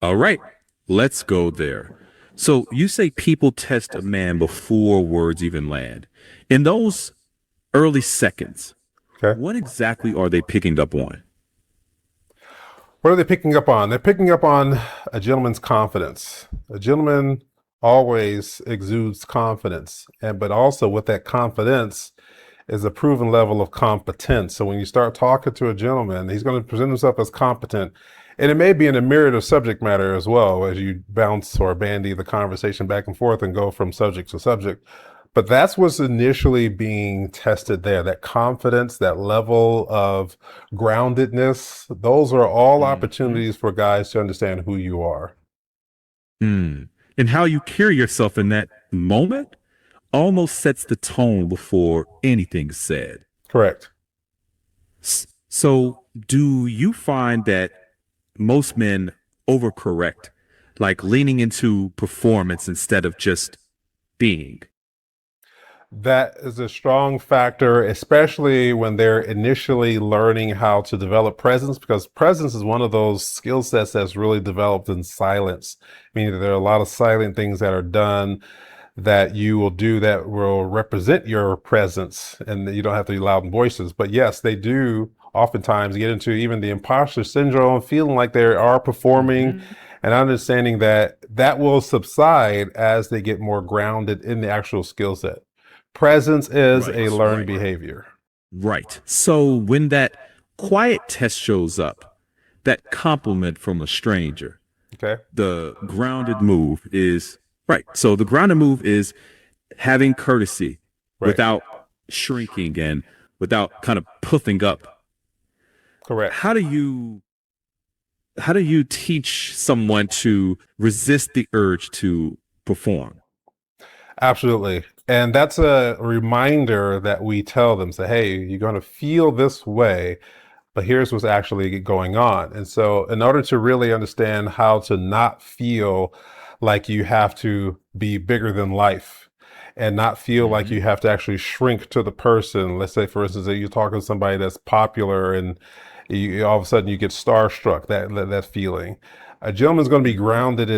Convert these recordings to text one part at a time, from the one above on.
All right, let's go there. So you say people test a man before words even land. In those early seconds, Okay. what exactly are they picking up on? What are they picking up on? They're picking up on a gentleman's confidence. A gentleman always exudes confidence, and but also with that confidence is a proven level of competence. So when you start talking to a gentleman, he's going to present himself as competent. And it may be in a myriad of subject matter as well as you bounce or bandy the conversation back and forth and go from subject to subject. But that's what's initially being tested there, that confidence, that level of groundedness. Those are all Mhm. opportunities for guys to understand who you are. Hmm. And how you carry yourself in that moment almost sets the tone before anything's said. Correct. So, do you find that most men overcorrect, like leaning into performance instead of just being? That is a strong factor, especially when they're initially learning how to develop presence, because presence is one of those skill sets that's really developed in silence. Meaning that there are a lot of silent things that are done that you will do that will represent your presence, and you don't have to be loud in voices. But yes, they do oftentimes get into even the imposter syndrome, feeling like they are performing Mhm. and understanding that that will subside as they get more grounded in the actual skill set. Presence is a Right, learned right, behavior. right. So, when that quiet test shows up, that compliment from a stranger, Okay. the grounded move is right. So, the grounded move is having courtesy Right. without shrinking and without kind of puffing up. Correct. How do you teach someone to resist the urge to perform? Absolutely. And that's a reminder that we tell them, say, hey, you're going to feel this way, but here's what's actually going on. And so, in order to really understand how to not feel like you have to be bigger than life and not feel like Hmm. you have to actually shrink to the person, let's say, for instance, that you're talking to somebody that's popular and all of a sudden you get starstruck, that feeling. A gentleman's going to be Hmm. grounded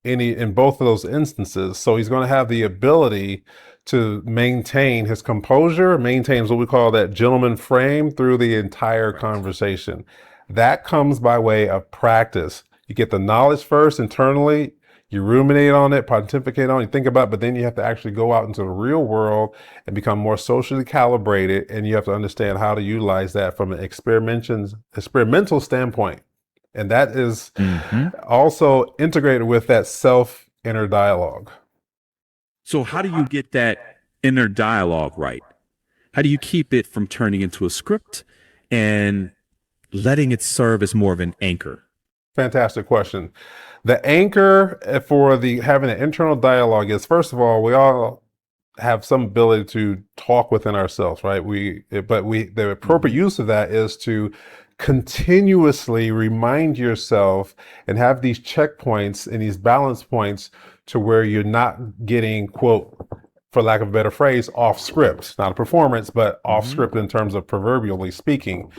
in both of those instances. So he's going to have the ability to maintain his composure, maintains what we call that gentleman frame through the entire Right. conversation. That comes by way of practice. You get the knowledge first internally, you ruminate on it, pontificate on it, you think about it, but then you have to actually go out into the real world and become more socially calibrated. And you have to understand how to utilize that from an experimental standpoint. And that is Hmm. also integrated with that self inner dialogue. So, how do you get that inner dialogue right? How do you keep it from turning into a script and letting it serve as more of an anchor? Fantastic question. The anchor for the having an internal dialogue is, first of all, we all have some ability to talk within ourselves, right? But the appropriate Hmm. use of that is to continuously remind yourself and have these checkpoints and these balance points to where you're not getting, quote, for lack of a better phrase, off script, not a performance, but off Hmm. script in terms of proverbially speaking.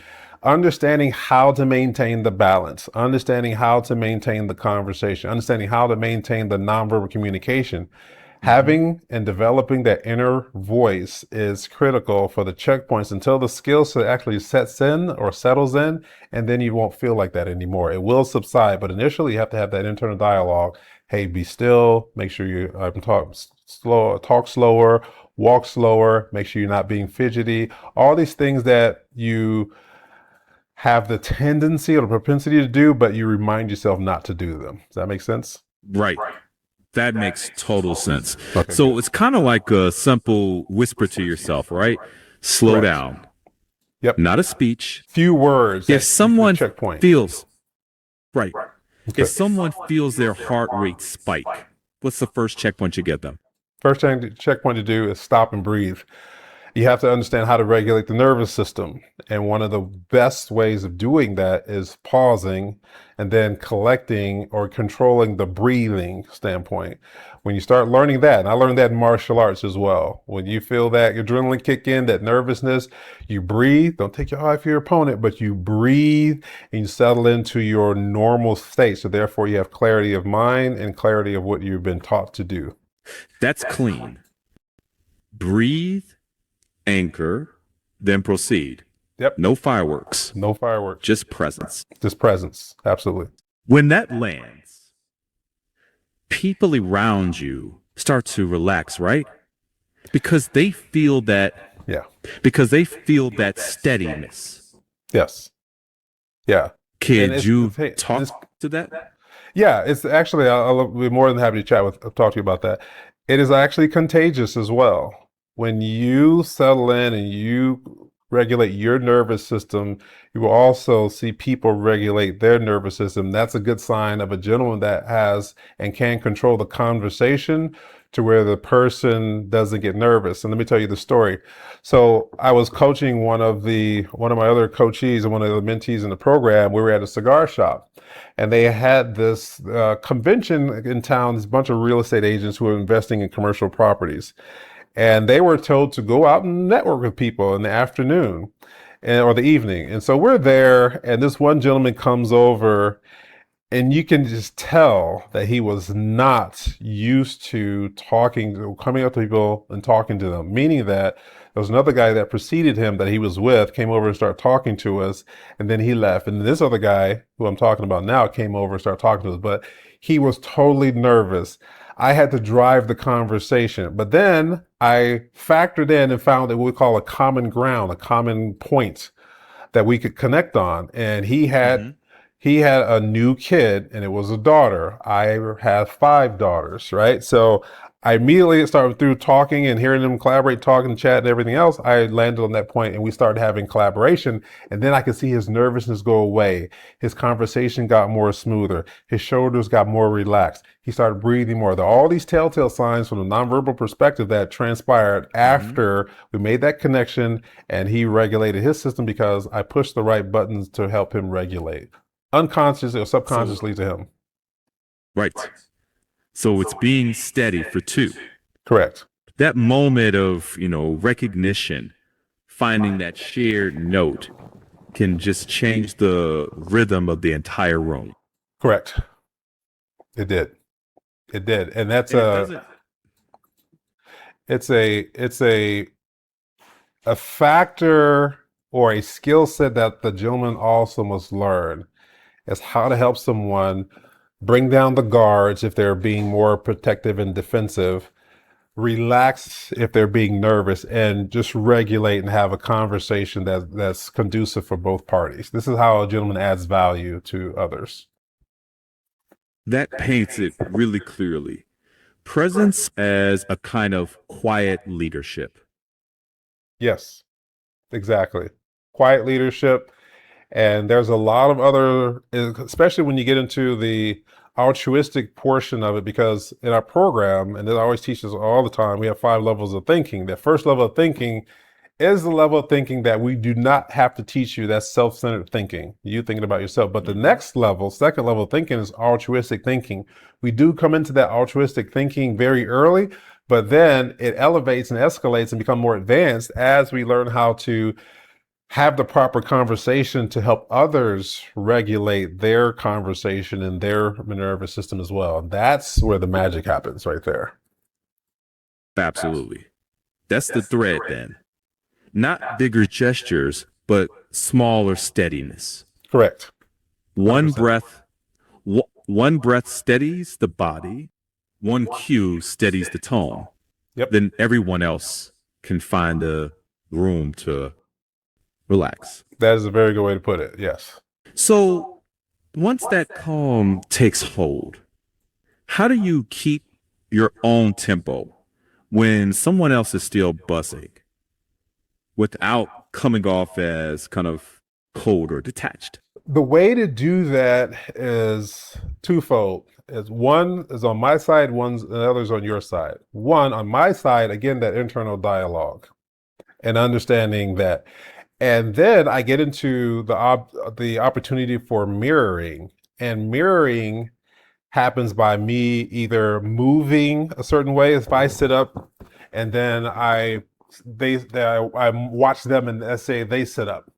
Understanding how to maintain the balance, understanding how to maintain the conversation, understanding how to maintain the nonverbal communication. Hmm. Having and developing that inner voice is critical for the checkpoints until the skill set actually sets in or settles in, and then you won't feel like that anymore. It will subside, but initially you have to have that internal dialogue. Hey, be still. Make sure you talk slower, walk slower. Make sure you're not being fidgety. All these things that you have the tendency or the propensity to do, but you remind yourself not to do them. Does that make sense? Right. That makes total sense. Okay, good. So it's kind of like a simple whisper to yourself, right? Slow Correct. down. Yep. Not a speech. Few words If that the someone checkpoint. feels, right. If Okay. someone feels their heart rate spike, what's the first checkpoint you give them? First thing checkpoint to do is stop and breathe. You have to understand how to regulate the nervous system. And one of the best ways of doing that is pausing and then collecting or controlling the breathing standpoint. When you start learning that, and I learned that in martial arts as well, when you feel that adrenaline kick in, that nervousness, you breathe. Don't take your eye off your opponent, but you breathe and you settle into your normal state. So therefore you have clarity of mind and clarity of what you've been taught to do. That's clean. Breathe, anchor, then proceed. Yep. No fireworks, No fireworks. just presence. Just presence. Absolutely. When that lands, people around you start to relax, right? Because they feel that Yeah. steadiness. Yes. Yeah. And Could you hey, this, talk to that? yeah, it's actually, I'll be more than happy to talk to you about that. It is actually contagious as well. When you settle in and you regulate your nervous system, you will also see people regulate their nervous system. That's a good sign of a gentleman that has and can control the conversation to where the person doesn't get nervous. And let me tell you the story. So I was coaching one of my other coachees and one of the mentees in the program. We were at a cigar shop, and they had this convention in town. This bunch of real estate agents who were investing in commercial properties, and they were told to go out and network with people in the afternoon or the evening. And so we're there, and this one gentleman comes over, and you can just tell that he was not used to coming up to people and talking to them, meaning that there was another guy that preceded him that he was with, came over and started talking to us, and then he left. And this other guy, who I'm talking about now, came over and started talking to us, but he was totally nervous. I had to drive the conversation, but then I factored in and found what we call a common ground, a common point that we could connect on. And Mm-hmm. he had a new kid, and it was a daughter. I have 5 daughters, right? So I immediately started through talking and hearing them collaborate, talking, chat, and everything else. I landed on that point, and we started having collaboration. And then I could see his nervousness go away. His conversation got more smoother. His shoulders got more relaxed. He started breathing more. There are all these telltale signs from a nonverbal perspective that transpired Mm-hmm. after we made that connection, and he regulated his system because I pushed the right buttons to help him regulate, unconsciously or So, subconsciously to him. right. So it's being steady for two. Correct. That moment of, recognition, finding that shared note can just change the rhythm of the entire room. Correct. It did. It did. And that's And it doesn't, a factor or a skill set that the gentleman also must learn is how to help someone bring down the guards if they're being more protective and defensive, relax if they're being nervous, and just regulate and have a conversation that's conducive for both parties. This is how a gentleman adds value to others. that paints it really clearly. Presence as a kind of quiet leadership. Yes, exactly. Quiet leadership. And there's a lot of other, especially when you get into the altruistic portion of it, because in our program, and it always teaches all the time, we have 5 levels of thinking. That first level of thinking is the level of thinking that we do not have to teach you. That's self-centered thinking, you thinking about yourself. But the Mm-hmm. next level, second level of thinking, is altruistic thinking. We do come into that altruistic thinking very early, but then it elevates and escalates and become more advanced as we learn how to have the proper conversation to help others regulate their conversation and their nervous system as well. That's where the magic happens right there. Absolutely. That's the thread then. Not bigger gestures, but smaller steadiness. Correct. One 100%. breath, one breath steadies the body, one cue steadies the tone. Yep. Then everyone else can find a room to relax. That is a very good way to put it. Yes. So once that calm takes hold, how do you keep your own tempo when someone else is still buzzing without coming off as kind of cold or detached? The way to do that is twofold. Is one is on my side, the other's on your side. One on my side, again, that internal dialogue. and understanding that. And then I get into the opportunity for mirroring, and mirroring happens by me either moving a certain way. If I sit up and then I watch them, and let's say they sit up,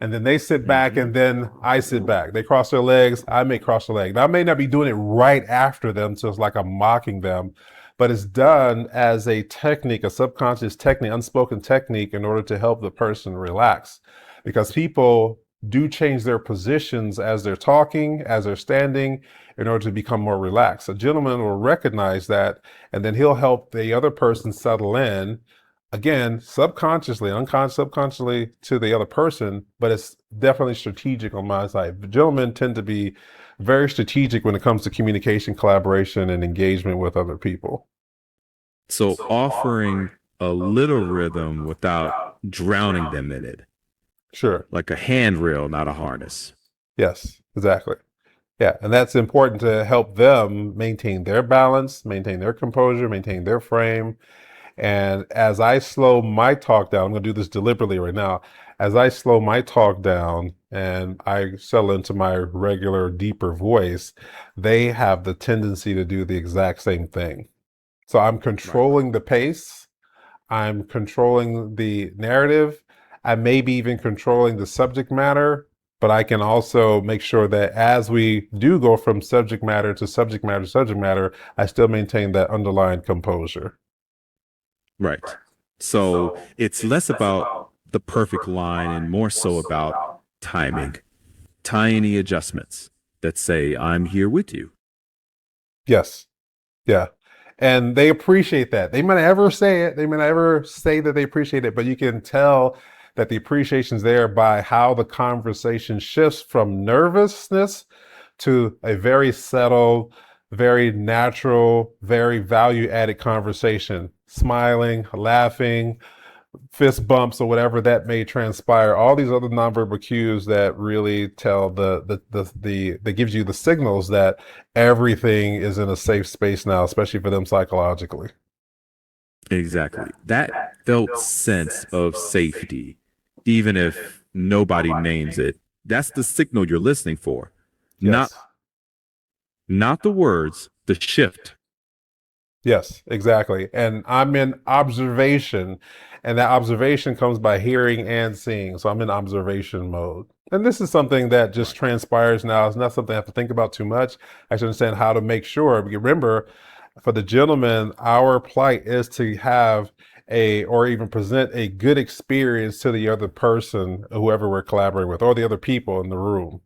and then they sit back, Hmm. and then I sit back. They cross their legs, I may cross their leg. Now, I may not be doing it right after them, so it's like I'm mocking them, but it's done as a technique, a subconscious technique, unspoken technique, in order to help the person relax. Because people do change their positions as they're talking, as they're standing, in order to become more relaxed. A gentleman will recognize that, and then he'll help the other person settle in, again, subconsciously, unconscious, subconsciously to the other person, but it's definitely strategic on my side. The gentlemen tend to be very strategic when it comes to communication, collaboration, and engagement with other people. So offering a little rhythm without drowning them in it, Sure. like a handrail, not a harness. Yes, exactly. Yeah, and that's important to help them maintain their balance, maintain their composure, maintain their frame. And as I slow my talk down, I'm going to do this deliberately right now. As I slow my talk down and I settle into my regular, deeper voice, they have the tendency to do the exact same thing. So I'm Right. controlling the pace, I'm controlling the narrative, I may be even controlling the subject matter, but I can also make sure that as we do go from subject matter to subject matter to subject matter, I still maintain that underlying composure. Right. So it's less about the perfect line and more so about timing, tiny adjustments that say, I'm here with you. Yes. Yeah. And they appreciate that. They might not ever say it. They may not ever say that they appreciate it, but you can tell that the appreciation's there by how the conversation shifts from nervousness to a very settled, very natural, very value added conversation. Smiling, laughing, fist bumps, or whatever that may transpire. All these other nonverbal cues that really tell that gives you the signals that everything is in a safe space now, especially for them psychologically. Exactly. That felt sense of safety, even if nobody names it, that's the signal you're listening for. Not Yes. not the words, the shift. Yes, exactly. And I'm in observation, and that observation comes by hearing and seeing. So I'm in observation mode. And this is something that just Right. transpires now. It's not something I have to think about too much. I should understand how to make sure. Because remember, for the gentleman, our plight is to have or even present a good experience to the other person, whoever we're collaborating with, or the other people in the room.